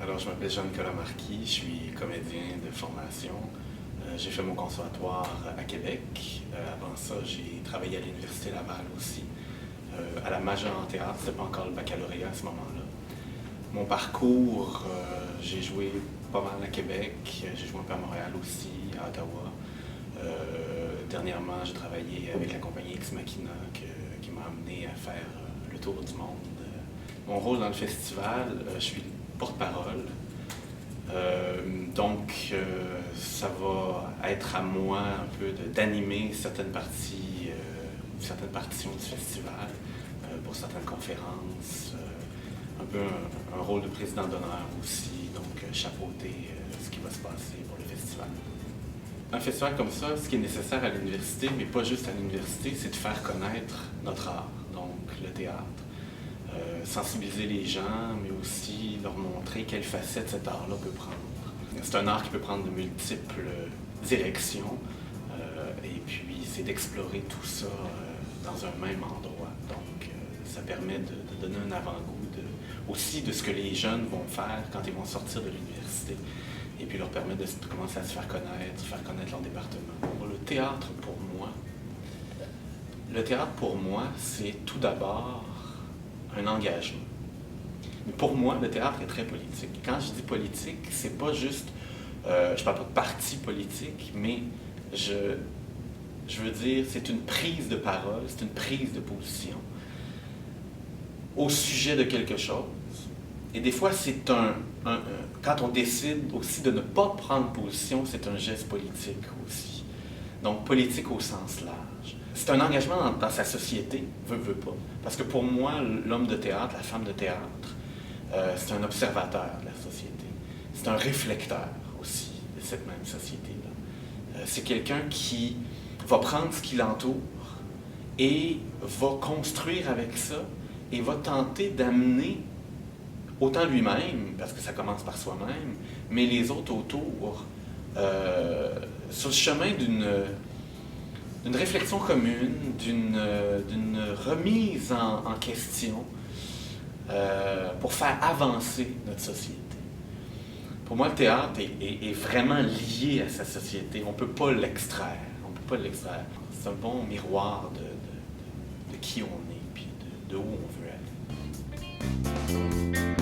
Alors, je m'appelle Jean-Nicolas Marquis, je suis comédien de formation. J'ai fait mon conservatoire à Québec. Avant ça, j'ai travaillé à l'Université Laval aussi, à la majeure en théâtre. C'était pas encore le baccalauréat à ce moment-là. Mon parcours, j'ai joué pas mal à Québec, j'ai joué un peu à Montréal aussi, à Ottawa. Dernièrement, j'ai travaillé avec la compagnie Ex Machina qui m'a amené à faire le tour du monde. Mon rôle dans le festival, je suis porte-parole. Donc, ça va être à moi un peu d'animer certaines parties, certaines partitions du festival pour certaines conférences. Un peu un rôle de président d'honneur aussi, donc chapeauter ce qui va se passer pour le festival. Un festival comme ça, ce qui est nécessaire à l'université, mais pas juste à l'université, c'est de faire connaître notre art, donc le théâtre. Sensibiliser les gens, mais aussi leur montrer quelle facette cet art-là peut prendre. C'est un art qui peut prendre de multiples directions, et puis c'est d'explorer tout ça dans un même endroit. Donc ça permet de donner un avant-goût aussi de ce que les jeunes vont faire quand ils vont sortir de l'université, et puis leur permettre de commencer à se faire connaître leur département. Le théâtre pour moi, c'est tout d'abord un engagement. Mais pour moi, le théâtre est très politique. Quand je dis politique, c'est pas juste, je parle pas de parti politique, mais je veux dire, c'est une prise de parole, c'est une prise de position au sujet de quelque chose. Et des fois, quand on décide aussi de ne pas prendre position, c'est un geste politique aussi. Donc, politique au sens large. C'est un engagement dans sa société, veut pas. Parce que pour moi, l'homme de théâtre, la femme de théâtre, c'est un observateur de la société. C'est un réflecteur aussi de cette même société-là. C'est quelqu'un qui va prendre ce qui l'entoure et va construire avec ça et va tenter d'amener autant lui-même, parce que ça commence par soi-même, mais les autres autour, sur le chemin d'une réflexion commune, d'une remise en question pour faire avancer notre société. Pour moi, le théâtre est vraiment lié à sa société. On ne peut pas l'extraire. C'est un bon miroir de qui on est et de où on veut aller.